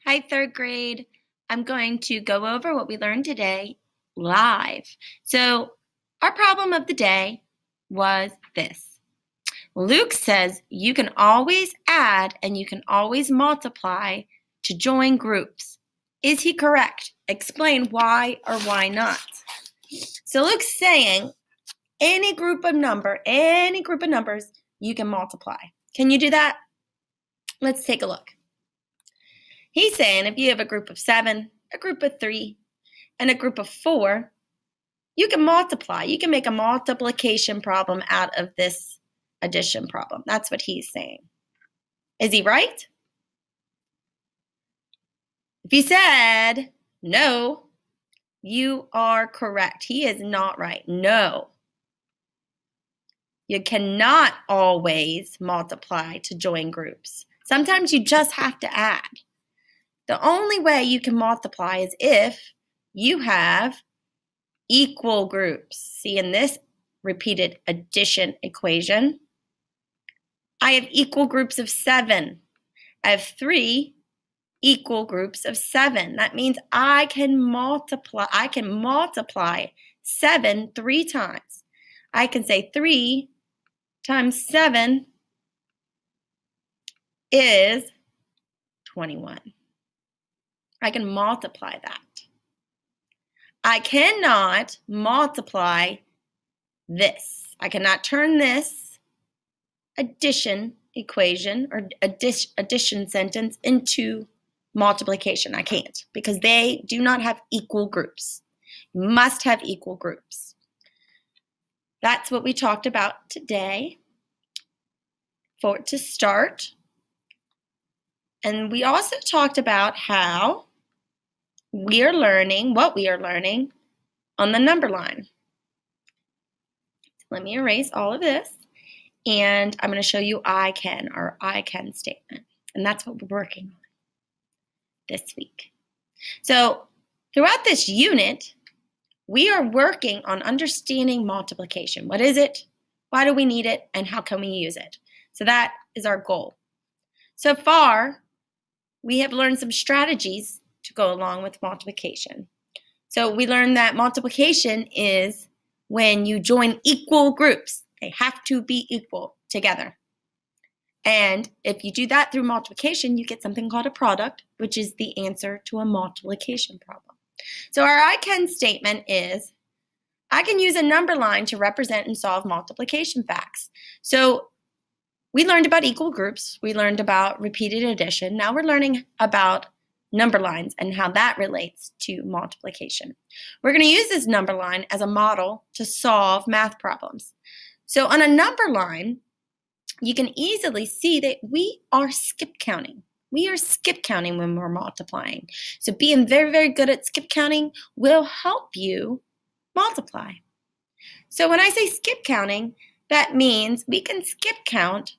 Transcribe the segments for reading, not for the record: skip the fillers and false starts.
Hi, third grade. I'm going to go over what we learned today live. So, our problem of the day was this. Luke says you can always add and you can always multiply to join groups. Is he correct? Explain why or why not. So, Luke's saying any group of numbers, you can multiply. Can you do that? Let's take a look. He's saying if you have a group of 7, a group of 3, and a group of 4, you can multiply. You can make a multiplication problem out of this addition problem. That's what he's saying. Is he right? If he said no, you are correct. He is not right. No. You cannot always multiply to join groups. Sometimes you just have to add. The only way you can multiply is if you have equal groups. See, in this repeated addition equation, I have equal groups of 7. I have 3 equal groups of 7. That means I can multiply 7 3 times. I can say 3 times 7 is 21. I can multiply that. I cannot multiply this. I cannot turn this addition equation or addition sentence into multiplication. I can't because they do not have equal groups. You must have equal groups. That's what we talked about today for to start. And we also talked about how we are learning, what we are learning on the number line. Let me erase all of this, and I'm going to show you I can, our I can statement. And that's what we're working on this week. So throughout this unit, we are working on understanding multiplication. What is it? Why do we need it? And how can we use it? So that is our goal. So far, we have learned some strategies to go along with multiplication. So we learned that multiplication is when you join equal groups. They have to be equal together. And if you do that through multiplication, you get something called a product, which is the answer to a multiplication problem. So our I can statement is, I can use a number line to represent and solve multiplication facts. So we learned about equal groups. We learned about repeated addition. Now we're learning about number lines and how that relates to multiplication. We're going to use this number line as a model to solve math problems. So on a number line, you can easily see that we are skip counting. We are skip counting when we're multiplying. So being very, very good at skip counting will help you multiply. So when I say skip counting, that means we can skip count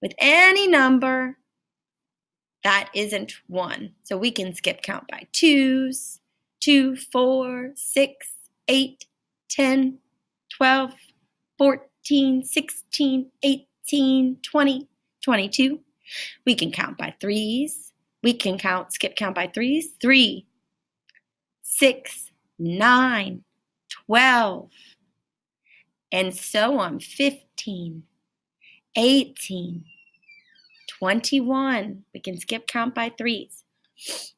with any number that isn't 1. So we can skip count by 2s, 2, 4, 6, 8, 10, 12, 14, 16, 18, 20, 22. We can count by 3s. We can skip count by 3s. 3, 6, 9, 12, and so on. 15, 18, 21. We can skip count by 3s.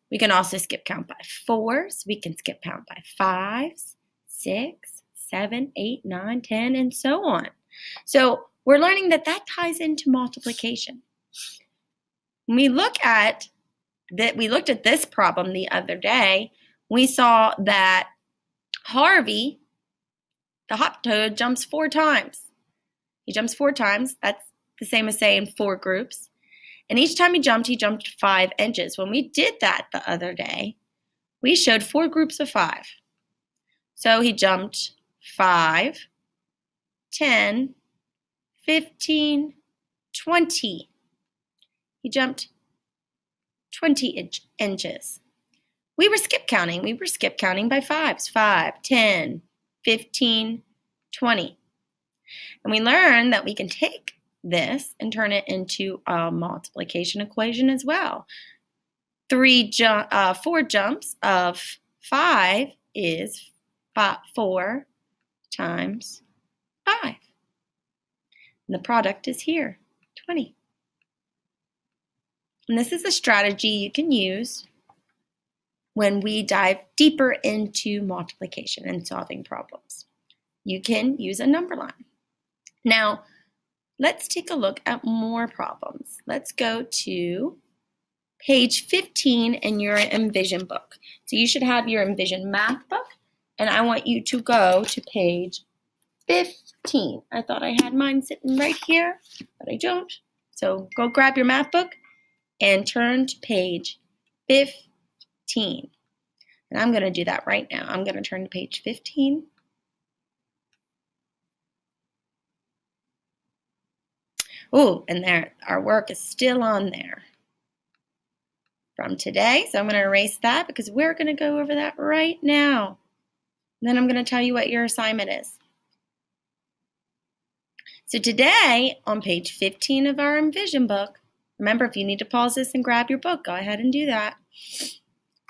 We can also skip count by 4s. We can skip count by 5s, 6, 7, 8, 9, 10, and so on. So we're learning that ties into multiplication. When we looked at this problem the other day, we saw that Harvey, the hop toad, jumps 4 times. He jumps 4 times. That's the same as saying 4 groups. And each time he jumped 5 inches. When we did that the other day, we showed 4 groups of 5. So he jumped 5, 10, 15, 20. He jumped 20 inches. We were skip counting. We were skip counting by 5s. 5, 10, 15, 20. And we learned that we can take this and turn it into a multiplication equation as well. 4 jumps of 5 is 4 times 5. And the product is here, 20. And this is a strategy you can use when we dive deeper into multiplication and solving problems. You can use a number line. Now, let's take a look at more problems. Let's go to page 15 in your Envision book. So you should have your Envision math book, and I want you to go to page 15. I thought I had mine sitting right here, but I don't. So go grab your math book and turn to page 15. And I'm going to do that right now. I'm going to turn to page 15. Oh, and there, our work is still on there from today. So I'm going to erase that because we're going to go over that right now. And then I'm going to tell you what your assignment is. So today, on page 15 of our Envision book, remember, if you need to pause this and grab your book, go ahead and do that.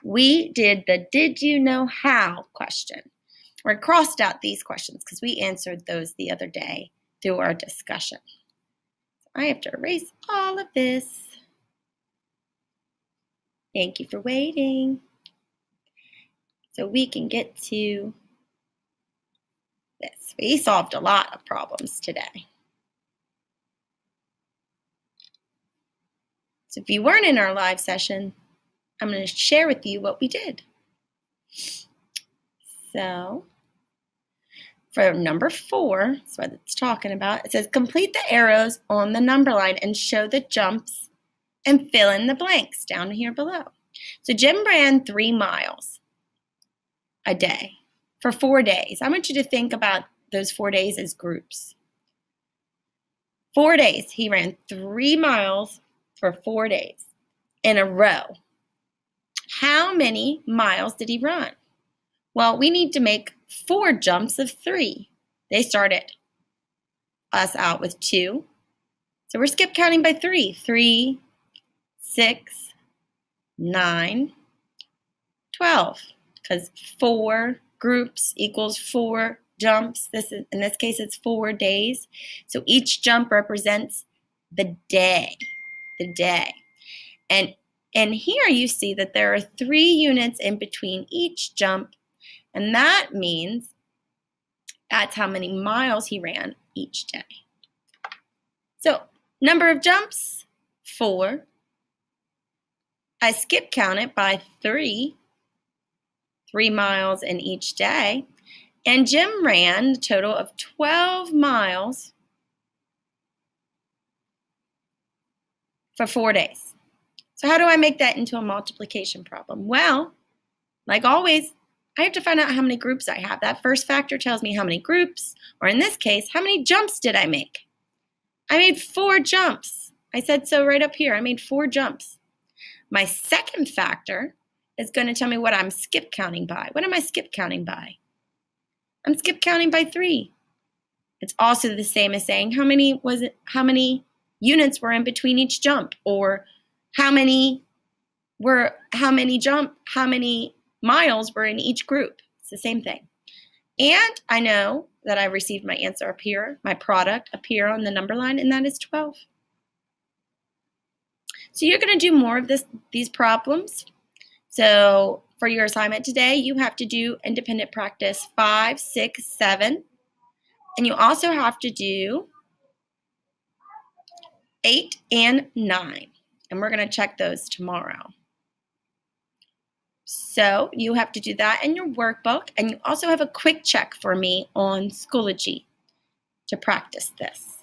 We did the did you know how question. We crossed out these questions because we answered those the other day through our discussion. I have to erase all of this. Thank you for waiting. So we can get to this. We solved a lot of problems today. So if you weren't in our live session, I'm going to share with you what we did. So for number 4, that's what it's talking about. It says complete the arrows on the number line and show the jumps and fill in the blanks down here below. So Jim ran 3 miles a day for 4 days. I want you to think about those 4 days as groups. 4 days. He ran 3 miles for 4 days in a row. How many miles did he run? Well, we need to make 4 jumps of 3. They started us out with 2. So we're skip counting by 3. 3, 6, 9, 12. Because 4 groups equals 4 jumps. In this case, it's 4 days. So each jump represents the day. The day. And here you see that there are 3 units in between each jump, and that means that's how many miles he ran each day. So number of jumps, 4. I skip count it by 3 miles in each day, and Jim ran a total of 12 miles for 4 days. So how do I make that into a multiplication problem? Well, like always, I have to find out how many groups I have. That first factor tells me how many groups, or in this case, how many jumps did I make? I made 4 jumps. I said so right up here. I made 4 jumps. My second factor is going to tell me what I'm skip counting by. What am I skip counting by? I'm skip counting by 3. It's also the same as saying how many units were in between each jump, or how many miles were in each group. It's the same thing. And I know that I received my answer up here, my product up here on the number line, and that is 12. So you're going to do more of these problems. So for your assignment today, you have to do independent practice 5, 6, 7. And you also have to do 8 and 9. And we're going to check those tomorrow. So you have to do that in your workbook. And you also have a quick check for me on Schoology to practice this.